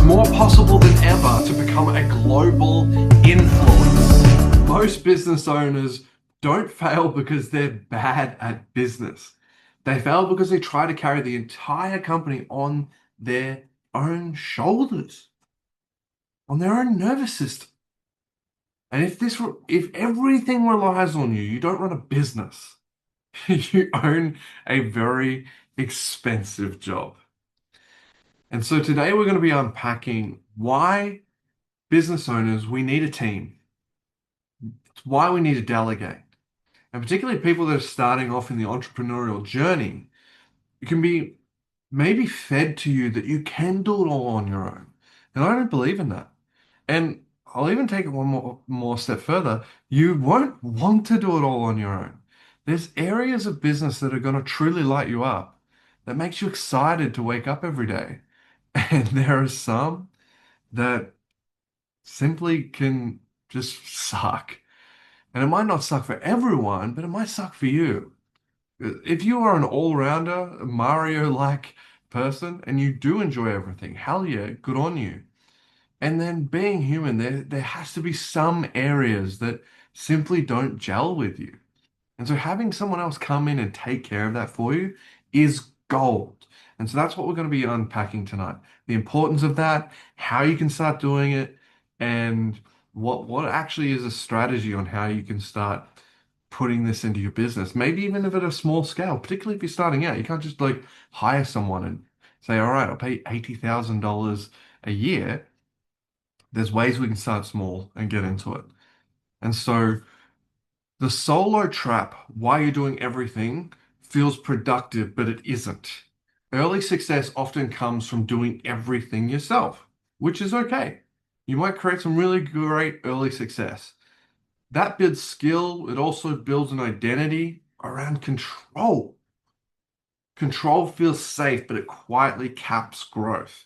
more possible than ever to become a global influence. Most business owners don't fail because they're bad at business. They fail because they try to carry the entire company on their own shoulders, on their own nervous system. And if everything relies on you, you don't run a business. You own a very expensive job. And so today we're going to be unpacking why business owners, we need a team. It's why we need to delegate. And particularly people that are starting off in the entrepreneurial journey, it can be maybe fed to you that you can do it all on your own. And I don't believe in that. And I'll even take it one more step further. You won't want to do it all on your own. There's areas of business that are going to truly light you up, that makes you excited to wake up every day. And there are some that simply can just suck. And it might not suck for everyone, but it might suck for you. If you are an all-rounder, Mario-like person, and you do enjoy everything, hell yeah, good on you. And then being human, there has to be some areas that simply don't gel with you. And so having someone else come in and take care of that for you is gold. And so that's what we're going to be unpacking tonight. The importance of that, how you can start doing it, and what actually is a strategy on how you can start putting this into your business. Maybe even if at a small scale, particularly if you're starting out, you can't just like hire someone and say, all right, I'll pay $80,000 a year. There's ways we can start small and get into it. And so the solo trap, why you're doing everything, feels productive, but it isn't. Early success often comes from doing everything yourself, which is okay. You might create some really great early success. That builds skill. It also builds an identity around control. Control feels safe, but it quietly caps growth.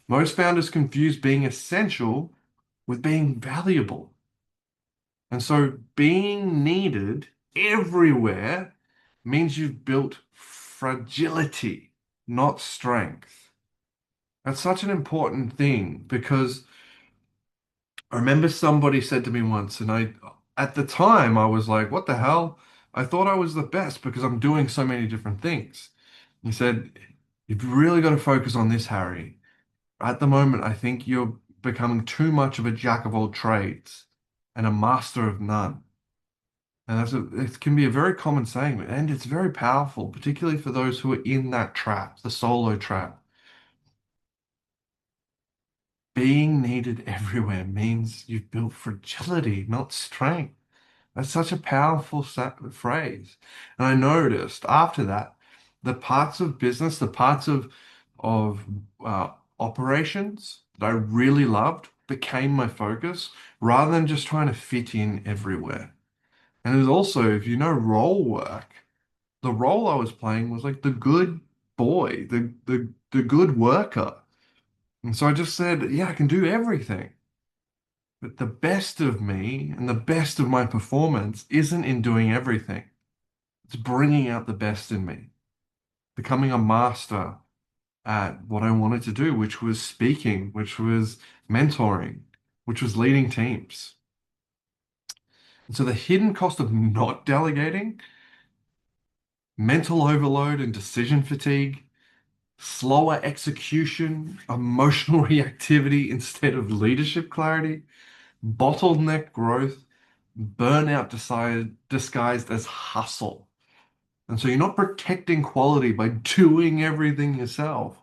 Most founders confuse being essential with being valuable. And so being needed everywhere means you've built fragility, not strength. That's such an important thing because I remember somebody said to me once, and at the time, I was like, what the hell? I thought I was the best because I'm doing so many different things. He said, you've really got to focus on this, Harry. At the moment, I think you're becoming too much of a jack of all trades and a master of none. And it can be a very common saying, and it's very powerful, particularly for those who are in that trap, the solo trap. Being needed everywhere means you've built fragility, not strength. That's such a powerful phrase. And I noticed after that, the parts of business, the parts of operations that I really loved became my focus rather than just trying to fit in everywhere. And it was also, if you know role work, the role I was playing was like the good boy, the good worker. And so I just said, yeah, I can do everything. But the best of me and the best of my performance isn't in doing everything. It's bringing out the best in me, becoming a master at what I wanted to do, which was speaking, which was mentoring, which was leading teams. And so the hidden cost of not delegating, mental overload and decision fatigue, slower execution, emotional reactivity instead of leadership clarity, bottleneck growth, burnout disguised as hustle. And so you're not protecting quality by doing everything yourself.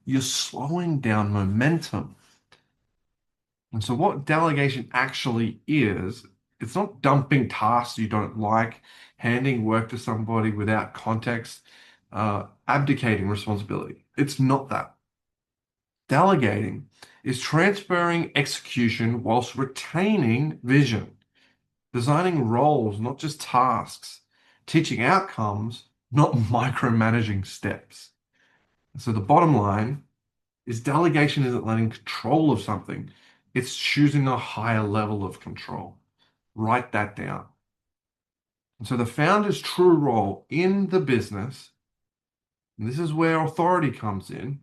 You're slowing down momentum. And so what delegation actually is, it's not dumping tasks you don't like, handing work to somebody without context, abdicating responsibility. It's not that. Delegating is transferring execution whilst retaining vision, designing roles, not just tasks, teaching outcomes, not micromanaging steps. So the bottom line is delegation isn't letting control of something, it's choosing a higher level of control. Write that down. And so the founder's true role in the business, and this is where authority comes in,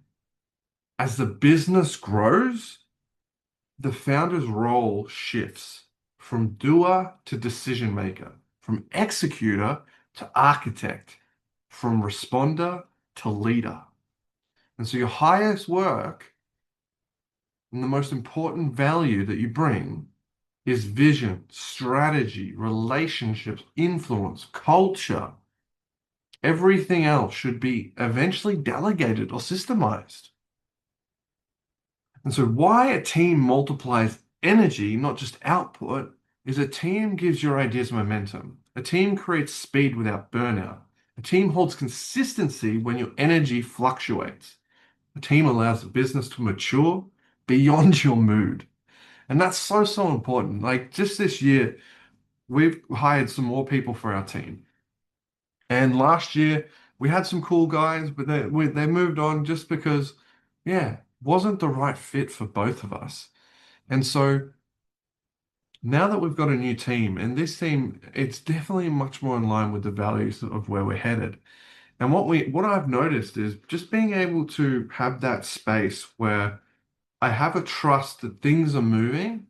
As the business grows, the founder's role shifts from doer to decision maker, from executor to architect, from responder to leader. And so your highest work and the most important value that you bring is vision, strategy, relationships, influence, culture. Everything else should be eventually delegated or systemized. And so, why a team multiplies energy, not just output, is a team gives your ideas momentum. A team creates speed without burnout. A team holds consistency when your energy fluctuates. A team allows the business to mature beyond your mood. And that's so, so important. Like just this year, we've hired some more people for our team. And last year, we had some cool guys, but they moved on just because, yeah, wasn't the right fit for both of us. And so now that we've got a new team, and this team, it's definitely much more in line with the values of where we're headed. And what I've noticed is just being able to have that space where I have a trust that things are moving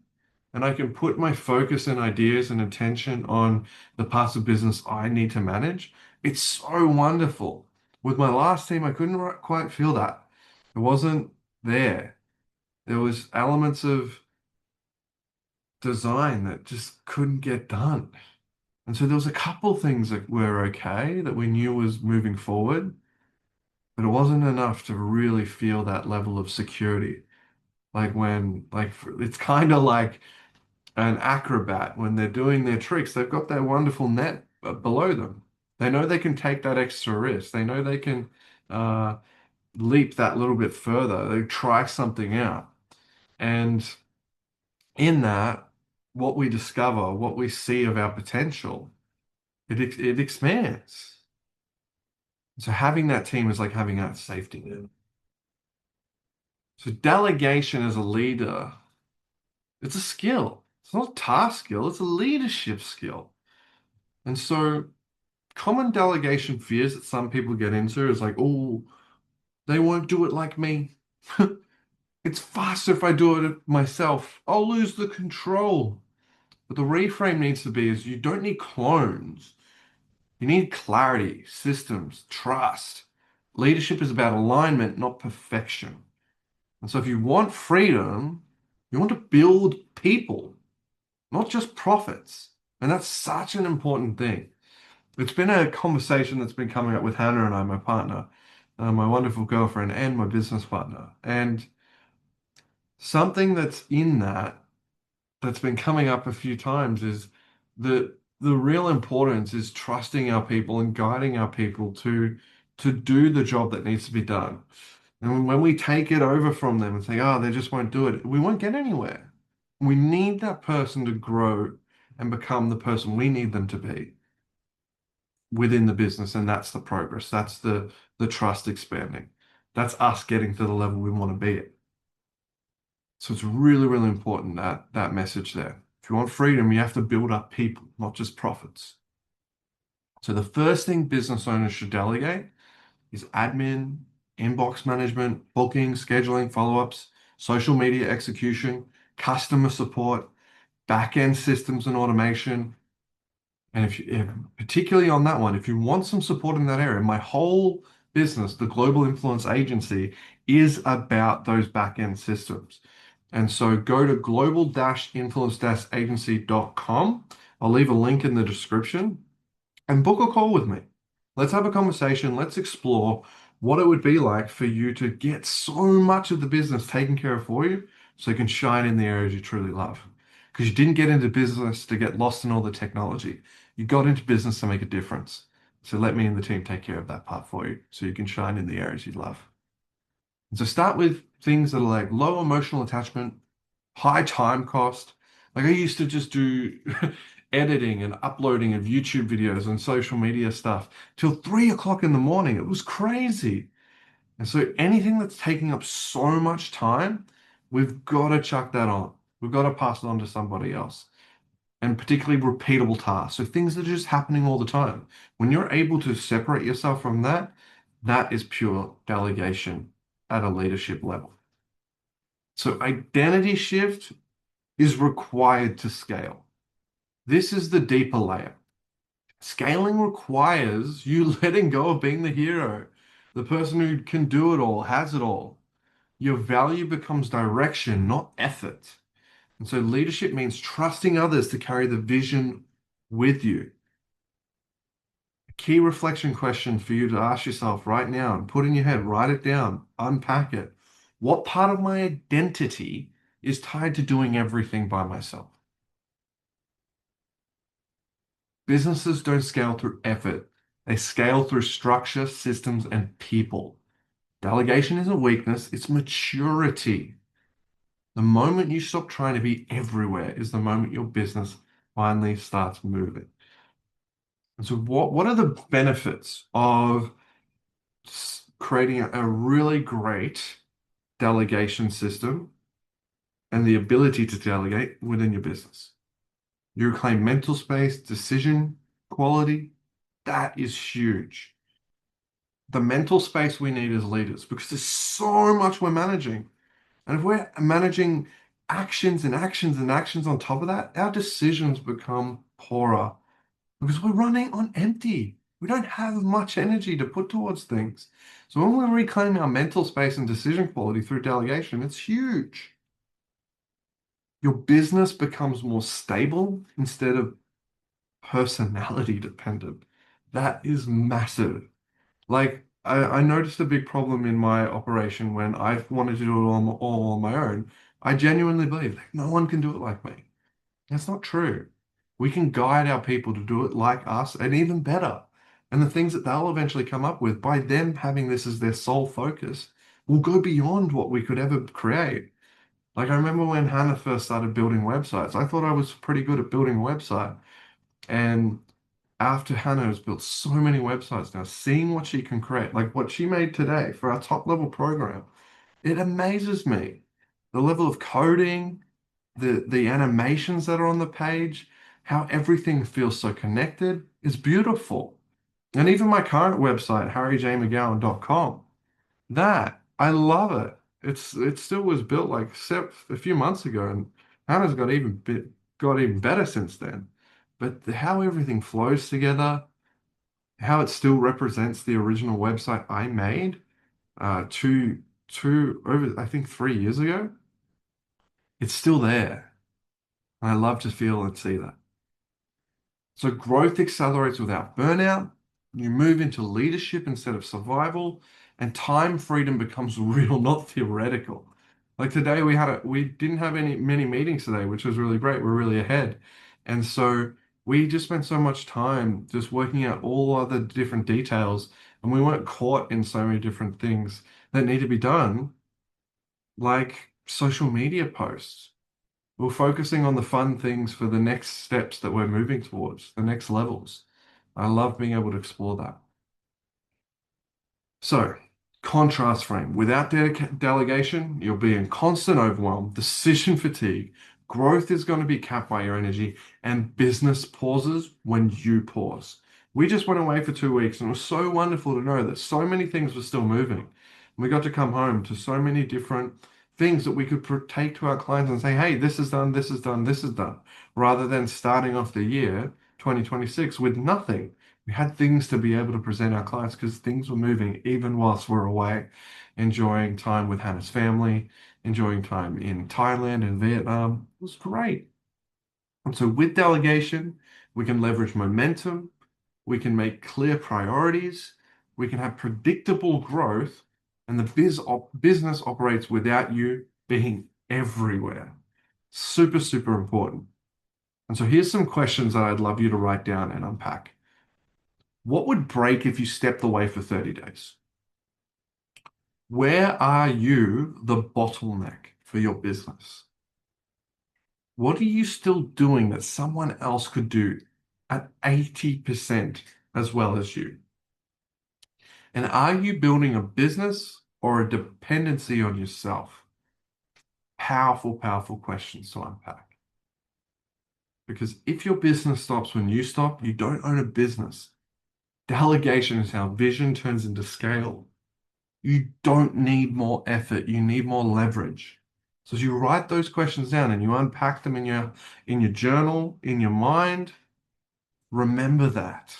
and I can put my focus and ideas and attention on the parts of business I need to manage. It's so wonderful. With my last team, I couldn't quite feel that. It wasn't there. There was elements of design that just couldn't get done. And so there was a couple things that were okay that we knew was moving forward, but it wasn't enough to really feel that level of security. It's kind of like an acrobat when they're doing their tricks, they've got their wonderful net below them. They know they can take that extra risk. They know they can uh, leap that little bit further. They try something out. And in that, what we discover, what we see of our potential, it expands. So having that team is like having that safety net. So delegation as a leader, it's a skill. It's not a task skill, it's a leadership skill. And so common delegation fears that some people get into is like, oh, they won't do it like me. It's faster if I do it myself. I'll lose the control. But the reframe needs to be is you don't need clones. You need clarity, systems, trust. Leadership is about alignment, not perfection. And so if you want freedom, you want to build people, not just profits. And that's such an important thing. It's been a conversation that's been coming up with Hannah and I, my partner, my wonderful girlfriend, and my business partner. And something that's in that's been coming up a few times is the real importance is trusting our people and guiding our people to do the job that needs to be done. And when we take it over from them and say, oh, they just won't do it, we won't get anywhere. We need that person to grow and become the person we need them to be within the business, and that's the progress. That's the trust expanding. That's us getting to the level we want to be at. So it's really, really important that message there. If you want freedom, you have to build up people, not just profits. So the first thing business owners should delegate is admin, inbox management, booking, scheduling, follow-ups, social media execution, customer support, back-end systems and automation. And particularly on that one, if you want some support in that area, my whole business, the Global Influence Agency, is about those back-end systems. And so go to global-influence-agency.com. I'll leave a link in the description and book a call with me. Let's have a conversation. Let's explore what it would be like for you to get so much of the business taken care of for you so you can shine in the areas you truly love. Because you didn't get into business to get lost in all the technology. You got into business to make a difference. So let me and the team take care of that part for you so you can shine in the areas you love. And so start with things that are like low emotional attachment, high time cost. Like I used to just do editing and uploading of YouTube videos and social media stuff till 3 o'clock in the morning. It was crazy. And so anything that's taking up so much time, we've got to chuck that on. We've got to pass it on to somebody else. And particularly repeatable tasks. So things that are just happening all the time. When you're able to separate yourself from that, that is pure delegation at a leadership level. So identity shift is required to scale. This is the deeper layer. Scaling requires you letting go of being the hero, the person who can do it all, has it all. Your value becomes direction, not effort. And so leadership means trusting others to carry the vision with you. A key reflection question for you to ask yourself right now and put in your head, write it down, unpack it. What part of my identity is tied to doing everything by myself? Businesses don't scale through effort. They scale through structure, systems, and people. Delegation isn't weakness, it's maturity. The moment you stop trying to be everywhere is the moment your business finally starts moving. And so what are the benefits of creating a really great delegation system and the ability to delegate within your business? You reclaim mental space, decision quality. That is huge. The mental space we need as leaders because there's so much we're managing. And if we're managing actions and actions and actions on top of that, our decisions become poorer because we're running on empty. We don't have much energy to put towards things. So when we reclaim our mental space and decision quality through delegation, it's huge. Your business becomes more stable instead of personality dependent. That is massive. Like, I noticed a big problem in my operation when I wanted to do it all on my own. I genuinely believe like, no one can do it like me. That's not true. We can guide our people to do it like us and even better. And the things that they'll eventually come up with by them having this as their sole focus will go beyond what we could ever create. Like, I remember when Hannah first started building websites, I thought I was pretty good at building a website. And after Hannah has built so many websites now, seeing what she can create, like what she made today for our top level program, it amazes me. The level of coding, the animations that are on the page, how everything feels so connected is beautiful. And even my current website, harryjmcgowan.com, that I love it. It still was built like a few months ago, and Hannah's got even better since then. But how everything flows together, how it still represents the original website I made two over I think 3 years ago, it's still there. And I love to feel and see that. So growth accelerates without burnout. You move into leadership instead of survival, and time freedom becomes real, not theoretical. Like today, we didn't have many meetings today, which was really great. We're really ahead, and so we just spent so much time just working out all other different details, and we weren't caught in so many different things that need to be done, like social media posts. We're focusing on the fun things for the next steps that we're moving towards, the next levels. I love being able to explore that. So, contrast frame. Without delegation, you'll be in constant overwhelm, decision fatigue. Growth is going to be capped by your energy, and business pauses when you pause. We just went away for 2 weeks, and it was so wonderful to know that so many things were still moving. We got to come home to so many different things that we could take to our clients and say, hey, this is done, this is done, this is done, rather than starting off the year 2026 with nothing. We had things to be able to present our clients because things were moving even whilst we're away, enjoying time with Hannah's family, enjoying time in Thailand and Vietnam. It was great. And so with delegation, we can leverage momentum, we can make clear priorities, we can have predictable growth, and the business operates without you being everywhere. Super, super important. And so here's some questions that I'd love you to write down and unpack. What would break if you stepped away for 30 days? Where are you the bottleneck for your business? What are you still doing that someone else could do at 80% as well as you? And are you building a business or a dependency on yourself? Powerful, powerful questions to unpack. Because if your business stops when you stop, you don't own a business. Delegation is how vision turns into scale. You don't need more effort, you need more leverage. So as you write those questions down and you unpack them in your journal, in your mind, remember that.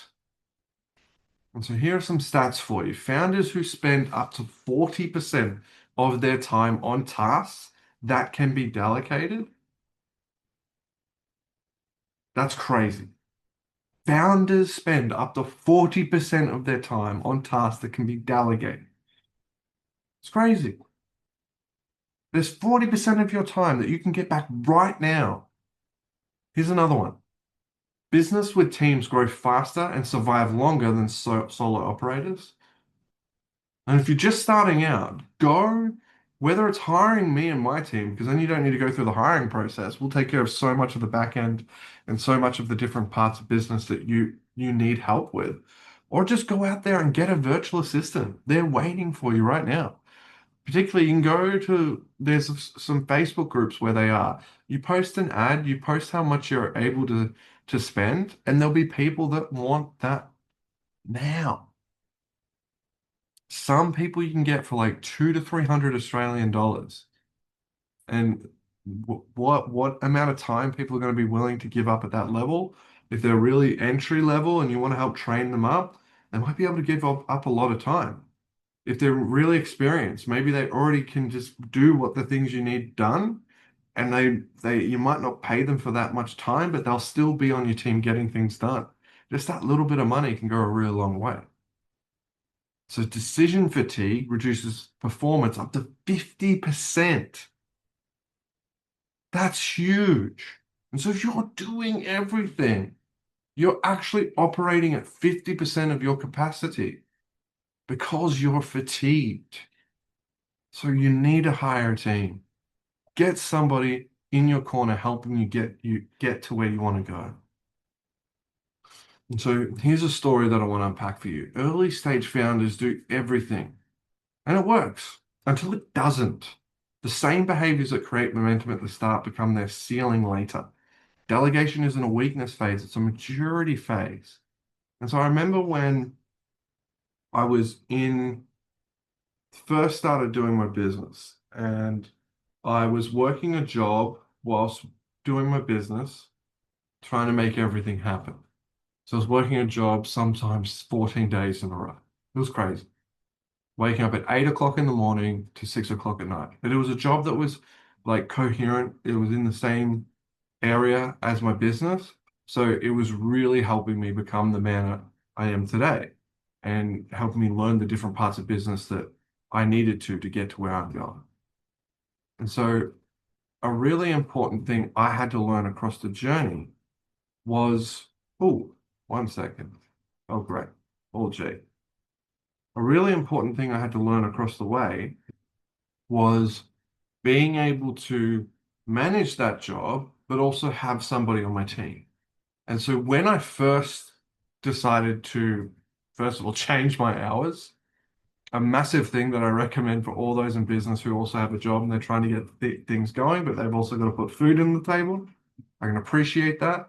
And so here are some stats for you. Founders who spend up to 40% of their time on tasks that can be delegated, that's crazy. Founders spend up to 40% of their time on tasks that can be delegated. It's crazy. There's 40% of your time that you can get back right now. Here's another one. Business with teams grow faster and survive longer than solo operators. And if you're just starting out, whether it's hiring me and my team, because then you don't need to go through the hiring process. We'll take care of so much of the back end and so much of the different parts of business that you need help with. Or just go out there and get a virtual assistant. They're waiting for you right now. Particularly, you can go to, there's some Facebook groups where they are. You post an ad, you post how much you're able to spend, and there'll be people that want that now. Some people you can get for like 200 to 300 Australian dollars. And what amount of time people are going to be willing to give up at that level? If they're really entry level and you want to help train them up, they might be able to give up a lot of time. If they're really experienced, maybe they already can just do what the things you need done, and they you might not pay them for that much time, but they'll still be on your team getting things done. Just that little bit of money can go a real long way. So decision fatigue reduces performance up to 50%. That's huge. And so if you're doing everything, you're actually operating at 50% of your capacity because you're fatigued. So you need to hire a team. Get somebody in your corner helping you get to where you want to go. And so here's a story that I want to unpack for you. Early stage founders do everything, and it works until it doesn't. The same behaviors that create momentum at the start become their ceiling later. Delegation isn't a weakness phase, it's a maturity phase. And so I remember when I was in first started doing my business and I was working a job whilst doing my business, trying to make everything happen. So I was working a job sometimes 14 days in a row. It was crazy. Waking up at 8 o'clock in the morning to 6 o'clock at night. But it was a job that was like coherent. It was in the same area as my business. So it was really helping me become the man I am today and helping me learn the different parts of business that I needed to get to where I'm going. And so a really important thing I had to learn across the journey was, oh, 1 second. Oh, great. Oh, gee. A really important thing I had to learn across the way was being able to manage that job, but also have somebody on my team. And so when I first decided to, first of all, change my hours, a massive thing that I recommend for all those in business who also have a job and they're trying to get things going, but they've also got to put food on the table. I can appreciate that.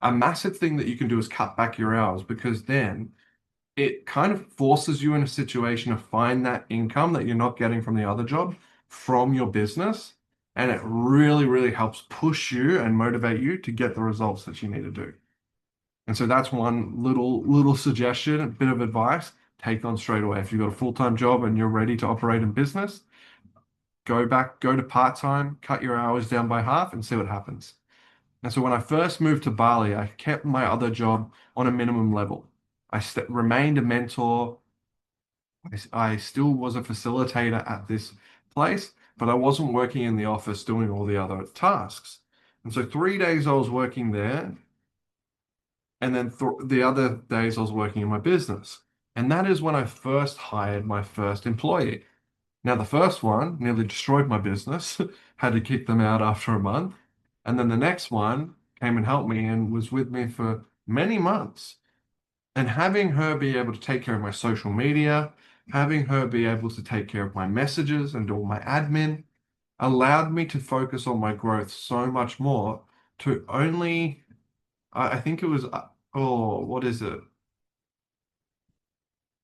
A massive thing that you can do is cut back your hours because then it kind of forces you in a situation to find that income that you're not getting from the other job from your business. And it really, really helps push you and motivate you to get the results that you need to do. And so that's one little suggestion, a bit of advice, take on straight away. If you've got a full-time job and you're ready to operate in business, go to part-time, cut your hours down by half and see what happens. And so when I first moved to Bali, I kept my other job on a minimum level. I remained a mentor. I still was a facilitator at this place, but I wasn't working in the office doing all the other tasks. And so 3 days I was working there, and then the other days I was working in my business. And that is when I first hired my first employee. Now, the first one nearly destroyed my business, had to kick them out after a month. And then the next one came and helped me and was with me for many months. And having her be able to take care of my social media, having her be able to take care of my messages and do all my admin, allowed me to focus on my growth so much more to only, I think it was, oh, what is it?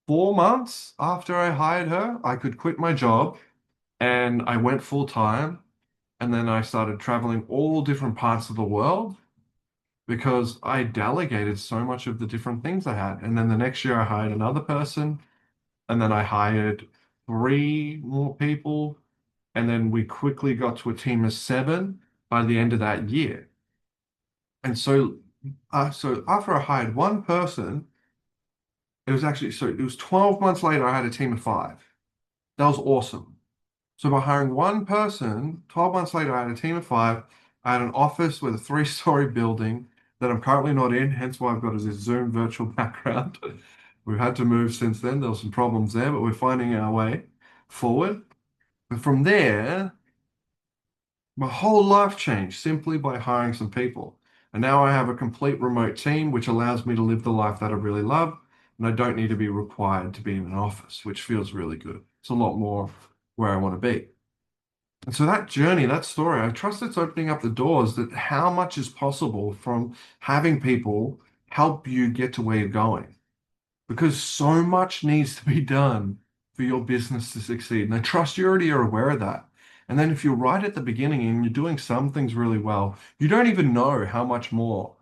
4 months after I hired her, I could quit my job and I went full time. And then I started traveling all different parts of the world because I delegated so much of the different things I had. And then the next year I hired another person, and then I hired three more people, and then we quickly got to a team of seven by the end of that year. And so after I hired one person, it was 12 months later, I had a team of five. That was awesome. So by hiring one person, 12 months later, I had a team of five. I had an office with a three-story building that I'm currently not in, hence why I've got this Zoom virtual background. We've had to move since then. There were some problems there, but we're finding our way forward. And from there, my whole life changed simply by hiring some people. And now I have a complete remote team, which allows me to live the life that I really love. And I don't need to be required to be in an office, which feels really good. It's a lot more where I want to be. And so that journey, that story, I trust it's opening up the doors that how much is possible from having people help you get to where you're going. Because so much needs to be done for your business to succeed. And I trust you already are aware of that. And then if you're right at the beginning and you're doing some things really well, you don't even know how much more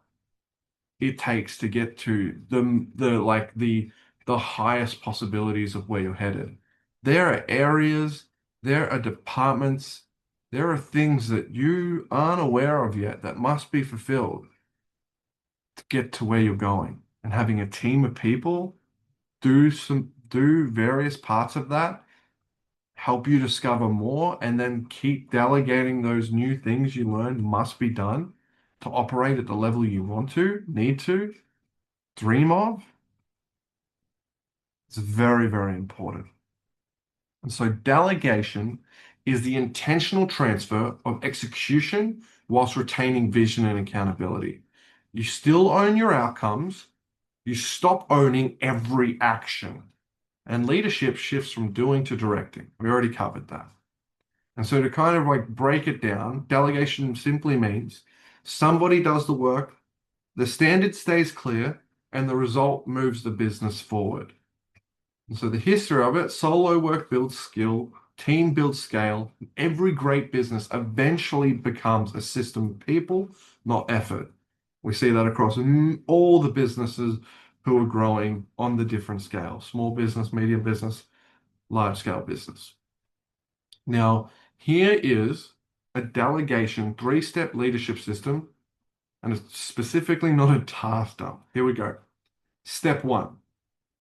it takes to get to the highest possibilities of where you're headed. There are areas, there are departments, there are things that you aren't aware of yet that must be fulfilled to get to where you're going. And having a team of people do various parts of that, help you discover more, and then keep delegating those new things you learned must be done to operate at the level you want to, need to, dream of. It's very, very important. And so delegation is the intentional transfer of execution whilst retaining vision and accountability. You still own your outcomes. You stop owning every action. And leadership shifts from doing to directing. We already covered that. And so to kind of like break it down, delegation simply means somebody does the work, the standard stays clear, and the result moves the business forward. And so the history of it, solo work builds skill, team builds scale. Every great business eventually becomes a system of people, not effort. We see that across all the businesses who are growing on the different scales, small business, medium business, large scale business. Now, here is a delegation three-step leadership system, and it's specifically not a task dump. Here we go. Step one,